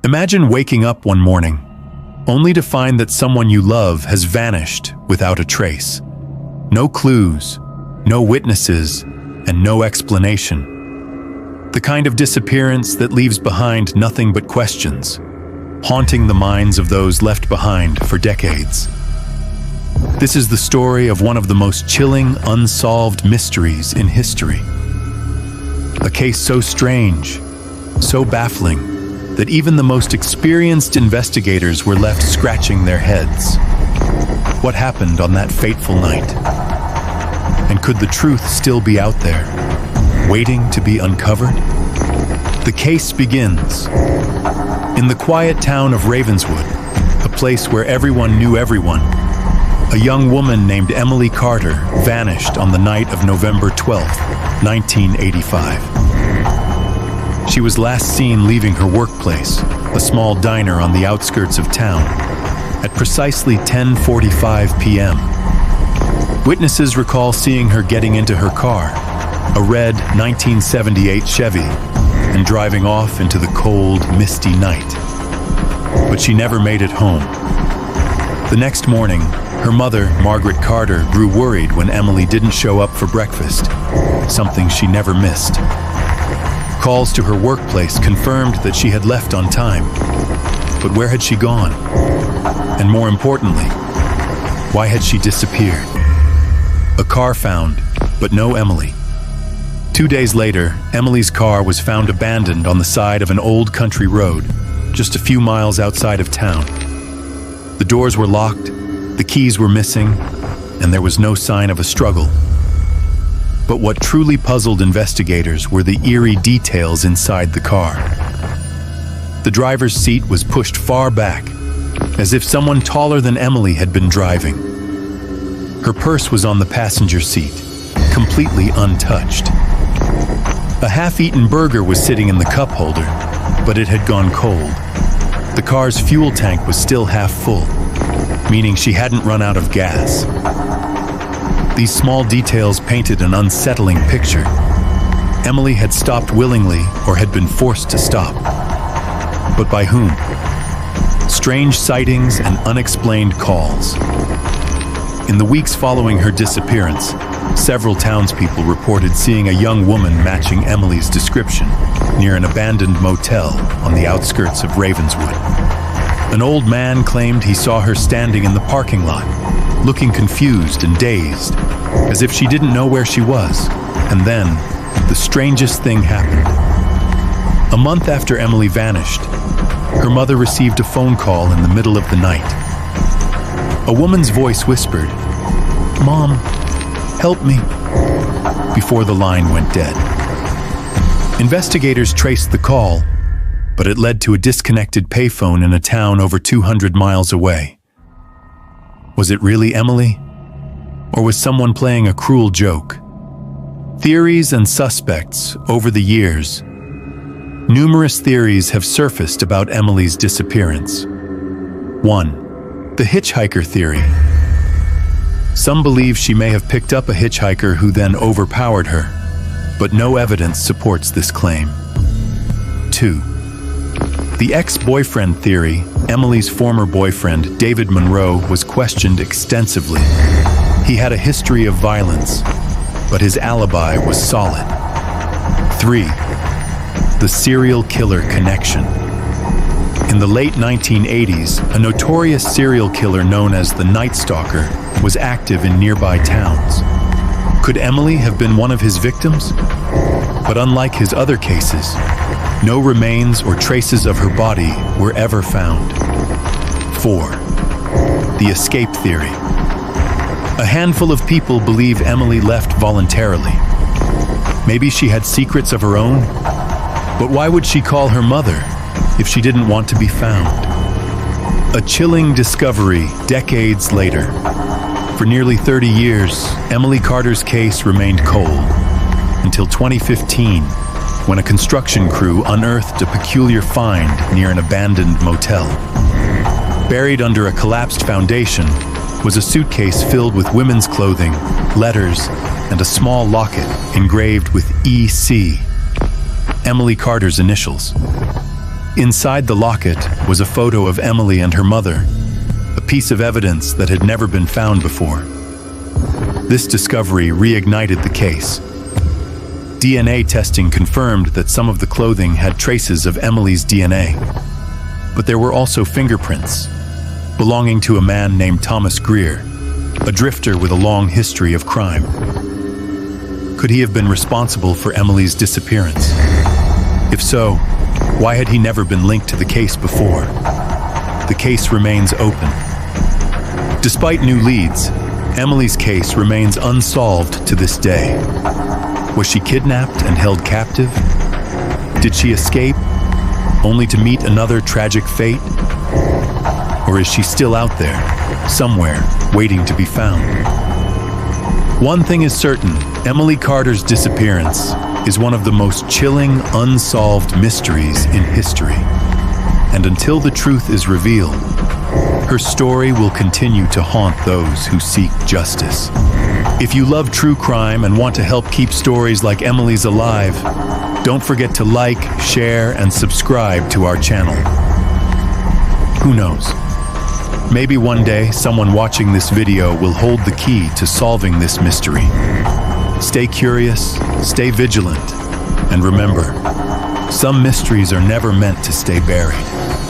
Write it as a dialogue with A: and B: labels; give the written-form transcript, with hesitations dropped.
A: Imagine waking up one morning, only to find that someone you love has vanished without a trace. No clues, no witnesses, and no explanation. The kind of disappearance that leaves behind nothing but questions, haunting the minds of those left behind for decades. This is the story of one of the most chilling, unsolved mysteries in history. A case so strange, so baffling, that even the most experienced investigators were left scratching their heads. What happened on that fateful night? And could the truth still be out there, waiting to be uncovered? The case begins in the quiet town of Ravenswood, a place where everyone knew everyone. A young woman named Emily Carter vanished on the night of November 12, 1985. She was last seen leaving her workplace, a small diner on the outskirts of town, at precisely 10:45 p.m. Witnesses recall seeing her getting into her car, a red 1978 Chevy, and driving off into the cold, misty night. But she never made it home. The next morning, her mother, Margaret Carter, grew worried when Emily didn't show up for breakfast, something she never missed. Calls to her workplace confirmed that she had left on time. But where had she gone? And more importantly, why had she disappeared? A car found, but no Emily. 2 days later, Emily's car was found abandoned on the side of an old country road, just a few miles outside of town. The doors were locked, the keys were missing, and there was no sign of a struggle. But what truly puzzled investigators were the eerie details inside the car. The driver's seat was pushed far back, as if someone taller than Emily had been driving. Her purse was on the passenger seat, completely untouched. A half-eaten burger was sitting in the cup holder, but it had gone cold. The car's fuel tank was still half full, meaning she hadn't run out of gas. These small details painted an unsettling picture. Emily had stopped willingly or had been forced to stop. But by whom? Strange sightings and unexplained calls. In the weeks following her disappearance, several townspeople reported seeing a young woman matching Emily's description near an abandoned motel on the outskirts of Ravenswood. An old man claimed he saw her standing in the parking lot, looking confused and dazed, as if she didn't know where she was. And then, the strangest thing happened. A month after Emily vanished, her mother received a phone call in the middle of the night. A woman's voice whispered, "Mom, help me," before the line went dead. Investigators traced the call, but it led to a disconnected payphone in a town over 200 miles away. Was it really Emily? Or was someone playing a cruel joke? Theories and suspects over the years. Numerous theories have surfaced about Emily's disappearance. 1. The hitchhiker theory. Some believe she may have picked up a hitchhiker who then overpowered her, but no evidence supports this claim. 2. The ex-boyfriend theory. Emily's former boyfriend, David Monroe, was questioned extensively. He had a history of violence, but his alibi was solid. 3. The serial killer connection. In the late 1980s, a notorious serial killer known as the Night Stalker was active in nearby towns. Could Emily have been one of his victims? But unlike his other cases, no remains or traces of her body were ever found. 4. The escape theory. A handful of people believe Emily left voluntarily. Maybe she had secrets of her own, but why would she call her mother if she didn't want to be found? A chilling discovery decades later. For nearly 30 years, Emily Carter's case remained cold, until 2015, when a construction crew unearthed a peculiar find near an abandoned motel. Buried under a collapsed foundation was a suitcase filled with women's clothing, letters, and a small locket engraved with EC, Emily Carter's initials. Inside the locket was a photo of Emily and her mother, a piece of evidence that had never been found before. This discovery reignited the case. DNA testing confirmed that some of the clothing had traces of Emily's DNA. But there were also fingerprints, belonging to a man named Thomas Greer, a drifter with a long history of crime. Could he have been responsible for Emily's disappearance? If so, why had he never been linked to the case before? The case remains open. Despite new leads, Emily's case remains unsolved to this day. Was she kidnapped and held captive? Did she escape, only to meet another tragic fate? Or is she still out there, somewhere, waiting to be found? One thing is certain, Emily Carter's disappearance is one of the most chilling, unsolved mysteries in history. And until the truth is revealed, her story will continue to haunt those who seek justice. If you love true crime and want to help keep stories like Emily's alive, don't forget to like, share, and subscribe to our channel. Who knows? Maybe one day someone watching this video will hold the key to solving this mystery. Stay curious, stay vigilant, and remember, some mysteries are never meant to stay buried.